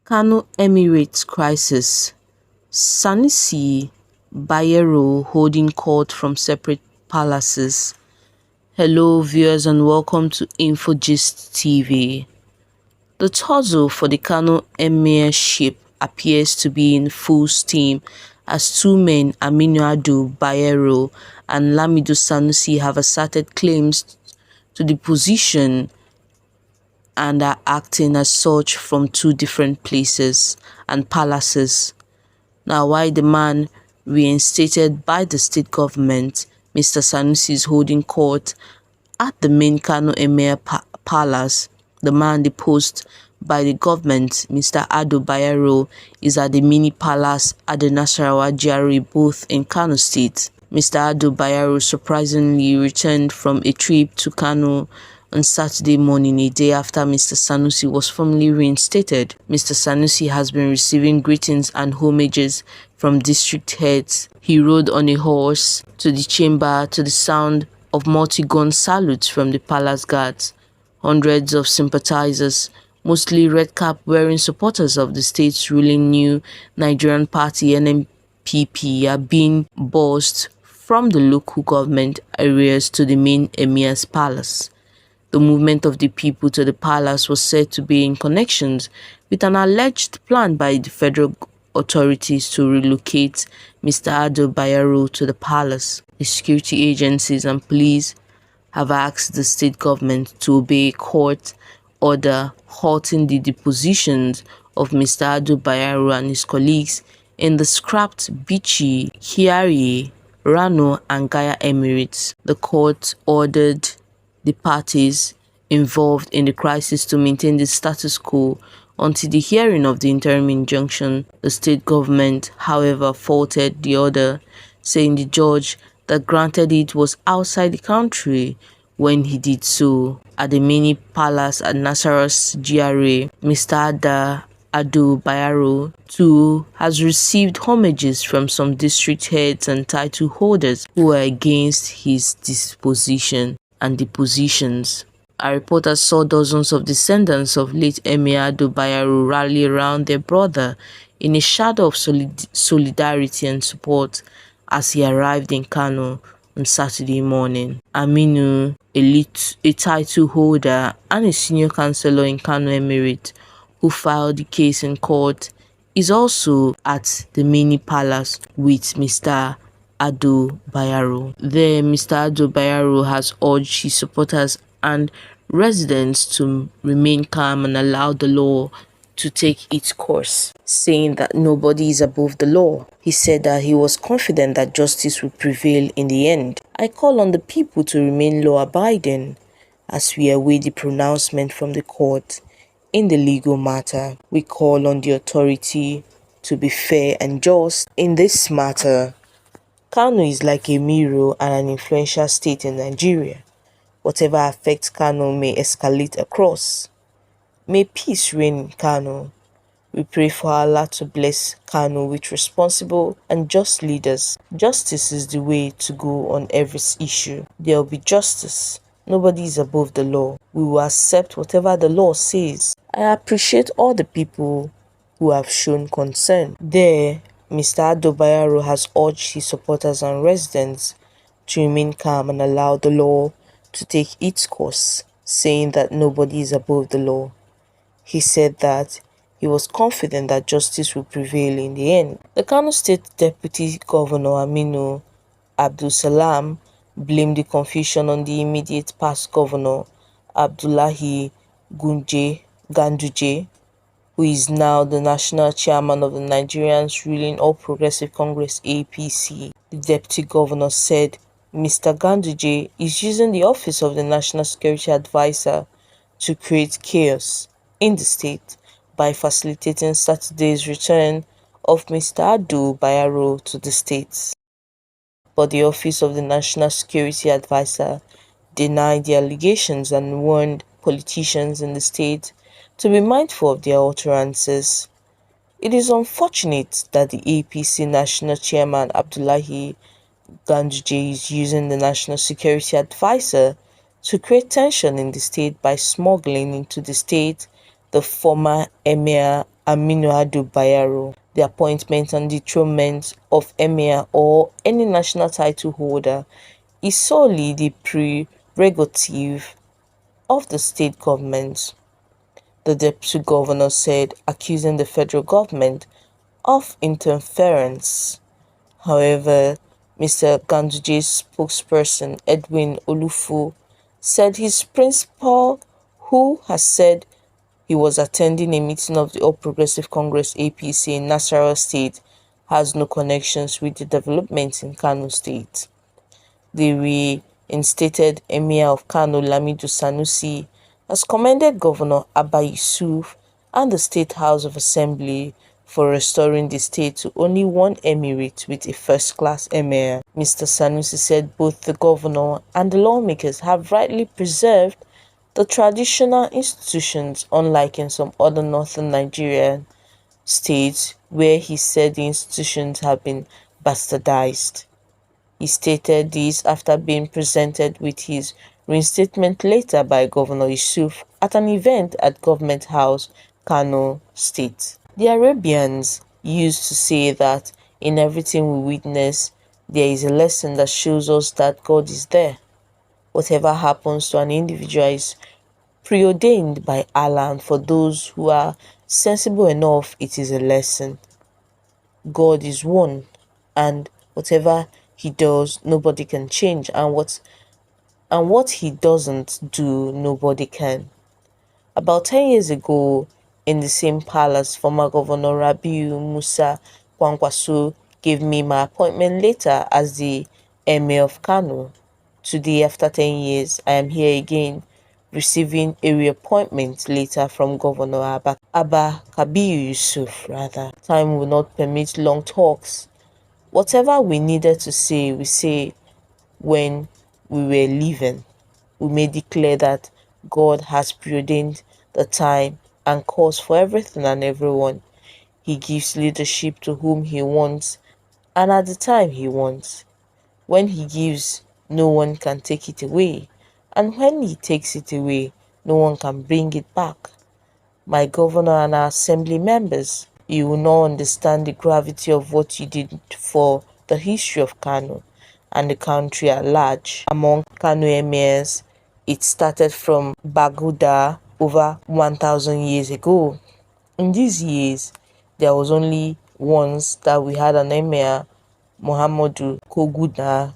Kano Emirates crisis: Sanusi, Bayero holding court from separate palaces. Hello viewers and welcome to InfoGist TV. The tussle for the Kano emirship appears to be in full steam as two men, Aminu Bayero and Lamido Sanusi, have asserted claims to the position and are acting as such from two different places and palaces. Now, while the man reinstated by the state government, Mr. Sanusi, is holding court at the main Kano Emir Palace, the man deposed by the government, Mr. Ado Bayero, is at the mini palace at the Nasarawa GRA, both in Kano State. Mr. Ado Bayero surprisingly returned from a trip to Kano on Saturday morning, a day after Mr. Sanusi was formally reinstated. Mr. Sanusi has been receiving greetings and homages from district heads. He rode on a horse to the chamber to the sound of multi-gun salutes from the palace guards. Hundreds of sympathizers, mostly red-cap-wearing supporters of the state's ruling New Nigerian Party (NNPP), are being bussed from the local government areas to the main Emir's palace. The movement of the people to the palace was said to be in connection with an alleged plan by the federal authorities to relocate Mr. Ado Bayero to the palace. The security agencies and police have asked the state government to obey a court order halting the depositions of Mr. Ado Bayero and his colleagues in the scrapped Bichi, Kiari, Rano and Gaya Emirates. The court ordered the parties involved in the crisis to maintain the status quo until the hearing of the interim injunction. The state government, however, faulted the order, saying the judge that granted it was outside the country when he did so. At the mini palace at Nasara's GRA, Mr. Ado Bayero too has received homages from some district heads and title holders who are against his disposition and depositions. Our reporters saw dozens of descendants of late Emir Ado Bayero rally around their brother in a shadow of solidarity and support as he arrived in Kano on Saturday morning. Aminu, a title holder and a senior councillor in Kano Emirate who filed the case in court, is also at the mini palace with Mr. Ado Bayero. There, Mr. Ado Bayero has urged his supporters and residents to remain calm and allow the law to take its course, saying that nobody is above the law. He said that he was confident that justice will prevail in the end. I call on the people to remain law-abiding as we await the pronouncement from the court in the legal matter. We call on the authority to be fair and just in this matter. Kano is like a mirror and an influential state in Nigeria. Whatever affects Kano may escalate across. May peace reign in Kano. We pray for Allah to bless Kano with responsible and just leaders. Justice is the way to go on every issue. There will be justice. Nobody is above the law. We will accept whatever the law says. I appreciate all the people who have shown concern. There, Mr. Ado Bayero has urged his supporters and residents to remain calm and allow the law to take its course, saying that nobody is above the law. He said that he was confident that justice will prevail in the end. The Kano State Deputy Governor Aminu Abdulsalam blamed the confusion on the immediate past governor Abdullahi Ganduje, who is now the national chairman of the Nigerians ruling All Progressive Congress (APC). The deputy governor said Mr. Ganduje is using the office of the National Security Advisor to create chaos in the state by facilitating Saturday's return of Mr. Ado Bayero to the state. But the office of the National Security Advisor denied the allegations and warned politicians in the state to be mindful of their utterances. It is unfortunate that the APC National Chairman Abdullahi Ganduje is using the National Security Advisor to create tension in the state by smuggling into the state the former Emir Aminu Ado Bayero. The appointment and dethronement of Emir or any national title holder is solely the prerogative of the state government, the deputy governor said, accusing the federal government of interference. However, Mr. Ganduje's spokesperson, Edwin Olufu, said his principal, who has said he was attending a meeting of the All Progressive Congress APC in Nasarawa State, has no connections with the developments in Kano State. The reinstated Emir of Kano, Lamido Sanusi, has commended Governor Abba Yusuf and the State House of Assembly for restoring the state to only one emirate with a first-class emir. Mr. Sanusi said both the governor and the lawmakers have rightly preserved the traditional institutions, unlike in some other northern Nigerian states where he said the institutions have been bastardized. He stated this after being presented with his reinstatement letter by Governor Yusuf at an event at Government House, Kano State. The Arabians used to say that in everything we witness, there is a lesson that shows us that God is there. Whatever happens to an individual is preordained by Allah, and for those who are sensible enough, it is a lesson. God is one, and whatever he does, nobody can change, and what he doesn't do, nobody can. About 10 years ago, in the same palace, former Governor Rabiu Musa Kwankwaso gave me my appointment letter as the Emir of Kano. Today, after 10 years, I am here again, receiving a reappointment letter from Governor Abba Kabiru Yusuf. Time will not permit long talks. Whatever we needed to say, we say when we were leaving. We may declare that God has preordained the time and cause for everything and everyone. He gives leadership to whom he wants and at the time he wants. When he gives, no one can take it away. And when he takes it away, no one can bring it back. My governor and our assembly members, you will not understand the gravity of what you did for the history of Kano and the country at large. Among Kano emirs, it started from Baguda over 1,000 years ago. In these years, there was only once that we had an emir, Muhammadu Koguda,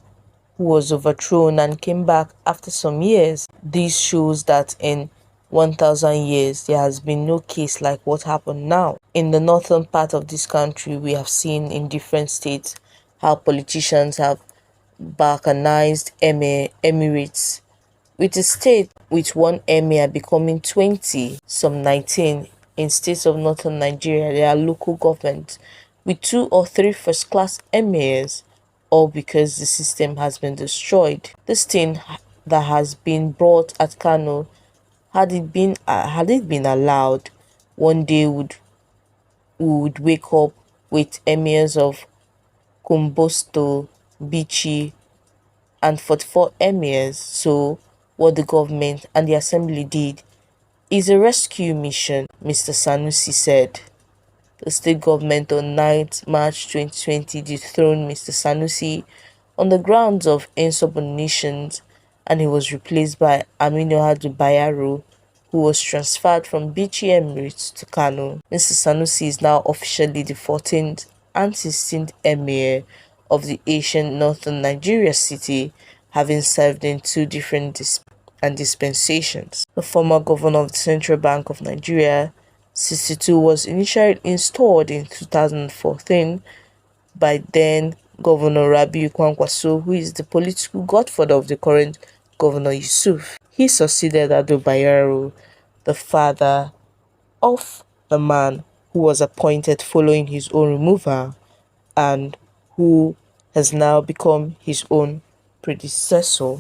who was overthrown and came back after some years. This shows that in 1,000 years, there has been no case like what happened now. In the northern part of this country, we have seen in different states how politicians have balkanized emirates, with a state with one emir becoming 20, some 19. In states of northern Nigeria, there are local governments with 2 or 3 first-class emirs, all because the system has been destroyed. This thing that has been brought at Kano, had it been allowed, one day we would wake up with emirs of Kumbosto, Bichi, and 44 emirs. So what the government and the assembly did is a rescue mission, Mr. Sanusi said. The state government on 9th March 2020 dethroned Mr. Sanusi on the grounds of insubordination, and he was replaced by Aminu Ado Bayero, who was transferred from Bichi Emirate to Kano. Mr. Sanusi is now officially the 14th and 16th emir of the ancient northern Nigeria city, having served in 2 different dispensations. The former governor of the Central Bank of Nigeria, 62, was initially installed in 2014 by then Governor Rabiu Kwankwaso, who is the political godfather of the current Governor Yusuf. He succeeded Ado Bayero, the father of the man who was appointed following his own removal and who has now become his own predecessor.